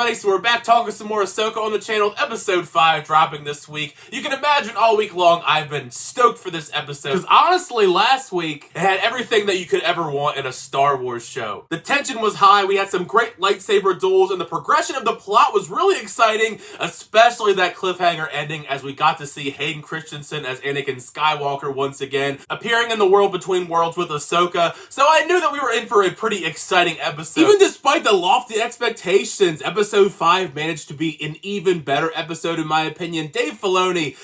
everybody, so we're back talking some more Ahsoka on the channel, episode 5 dropping this week. You can imagine all week long I've been stoked for this episode, because honestly last week it had everything that you could ever want in a Star Wars show. The tension was high, we had some great lightsaber duels, and the progression of the plot was really exciting, especially that cliffhanger ending as we got to see Hayden Christensen as Anakin Skywalker once again, appearing in the world between worlds with Ahsoka, so I knew that we were in for a pretty exciting episode. Even despite the lofty expectations, episode 5 managed to be an even better episode in my opinion. Dave Filoni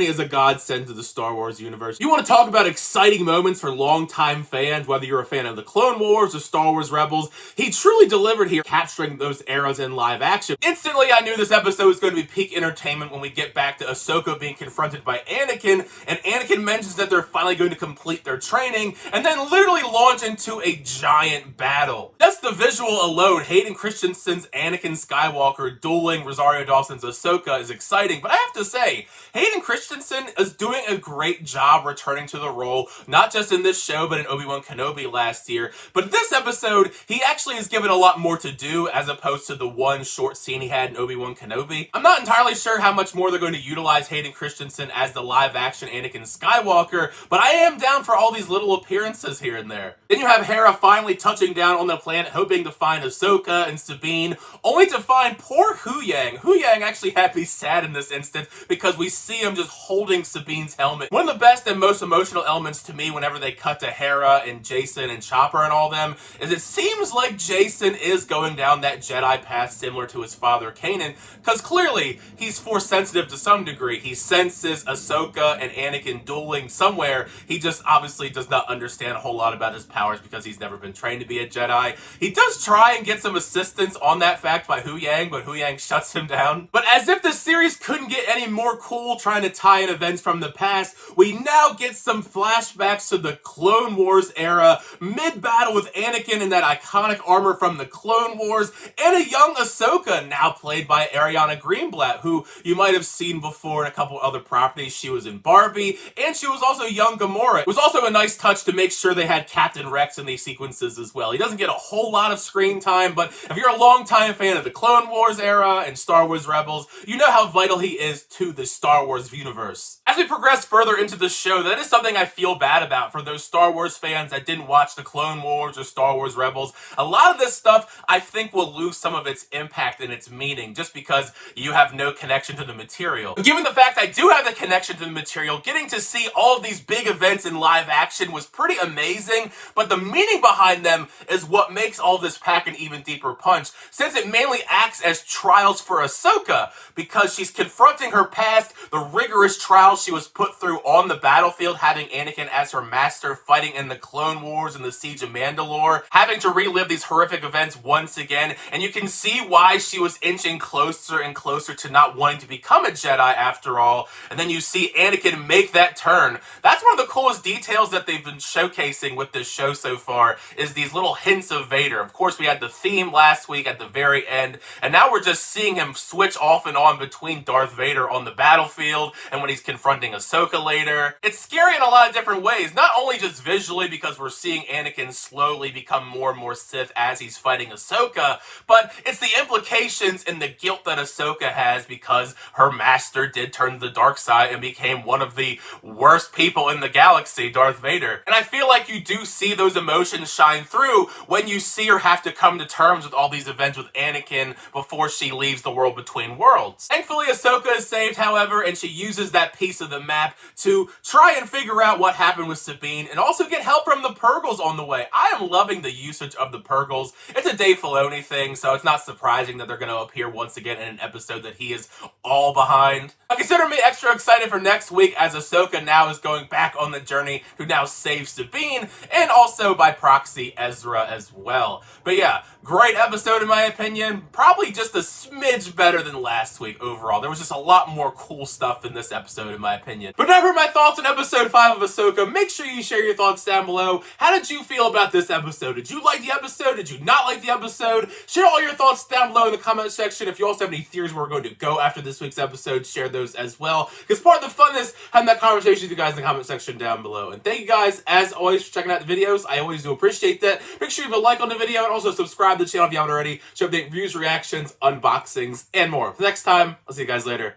is a godsend to the Star Wars universe. You want to talk about exciting moments for longtime fans, whether you're a fan of the Clone Wars or Star Wars Rebels, he truly delivered here, capturing those eras in live action. Instantly, I knew this episode was going to be peak entertainment when we get back to Ahsoka being confronted by Anakin, and Anakin mentions that they're finally going to complete their training, and then literally launch into a giant battle. Just the visual alone, Hayden Christensen's Anakin Skywalker dueling Rosario Dawson's Ahsoka is exciting, but I have to say, Hayden Christensen is doing a great job returning to the role, not just in this show, but in Obi-Wan Kenobi last year. But this episode, he actually is given a lot more to do, as opposed to the one short scene he had in Obi-Wan Kenobi. I'm not entirely sure how much more they're going to utilize Hayden Christensen as the live-action Anakin Skywalker, but I am down for all these little appearances here and there. Then you have Hera finally touching down on the planet, hoping to find Ahsoka and Sabine, only to find poor Huyang. Huyang actually had me sad in this instance, because we see him just holding Sabine's helmet. One of the best and most emotional elements to me whenever they cut to Hera and Jason and Chopper and all them, is it seems like Jason is going down that Jedi path similar to his father Kanan, because clearly he's Force sensitive to some degree. He senses Ahsoka and Anakin dueling somewhere. He just obviously does not understand a whole lot about his powers because he's never been trained to be a Jedi. He does try and get some assistance on that fact by Huyang, but Huyang shuts him down. But as if the series couldn't get any more cool trying to tie in events from the past, we now get some flashbacks to the Clone Wars era, mid-battle with Anakin in that iconic armor from the Clone Wars, and a young Ahsoka, now played by Ariana Greenblatt, who you might have seen before in a couple other properties. She was in Barbie, and she was also young Gamora. It was also a nice touch to make sure they had Captain Rex in these sequences as well. He doesn't get a whole lot of screen time, but if you're a longtime fan of the Clone Wars era and Star Wars Rebels, you know how vital he is to the Star Wars universe. As we progress further into the show, that is something I feel bad about for those Star Wars fans that didn't watch the Clone Wars or Star Wars Rebels. A lot of this stuff I think will lose some of its impact and its meaning just because you have no connection to the material. But given the fact I do have the connection to the material, getting to see all of these big events in live action was pretty amazing, but the meaning behind them is what makes all this pack an even deeper punch, since it mainly acts as trials for Ahsoka, because she's confronting her past, the rigorous trials she was put through on the battlefield, having Anakin as her master, fighting in the Clone Wars and the Siege of Mandalore, having to relive these horrific events once again, and you can see why she was inching closer and closer to not wanting to become a Jedi after all, and then you see Anakin make that turn. That's one of the coolest details that they've been showcasing with this show so far, is these little hints of Vader. Of course, we had the theme last week at the very end, and now we're just seeing him switch off and on between Darth Vader on the battlefield and when he's confronting Ahsoka later. It's scary in a lot of different ways, not only just visually because we're seeing Anakin slowly become more and more Sith as he's fighting Ahsoka, but it's the implications and the guilt that Ahsoka has because her master did turn to the dark side and became one of the worst people in the galaxy, Darth Vader. And I feel like you do see those emotions shine through when you see her have to come to terms with all these events with Anakin before she leaves the world between worlds. Thankfully, Ahsoka is saved, however, and she uses that piece of the map to try and figure out what happened with Sabine and also get help from the Purgles on the way. I am loving the usage of the Purgles. It's a Dave Filoni thing, so it's not surprising that they're going to appear once again in an episode that he is all behind. I consider me extra excited for next week, as Ahsoka now is going back on the journey to now save Sabine, and also by proxy Ezra as well. But yeah, great episode in my opinion. Probably just a smidge better than last week overall. There was just a lot more cool stuff in this episode in my opinion. But now for my thoughts on episode 5 of Ahsoka, make sure you share your thoughts down below. How did you feel about this episode? Did you like the episode? Did you not like the episode? Share all your thoughts down below in the comment section. If you also have any theories where we're going to go after this week's episode, share those as well, because part of the fun is having that conversation with you guys in the comment section down below. And thank you guys, as always, for checking out the videos. I always do appreciate that. Make sure you leave a like on the video and also subscribe to the channel if you haven't already. Show up everything, reviews, reactions, unboxings, and more. Next time, I'll see you guys later.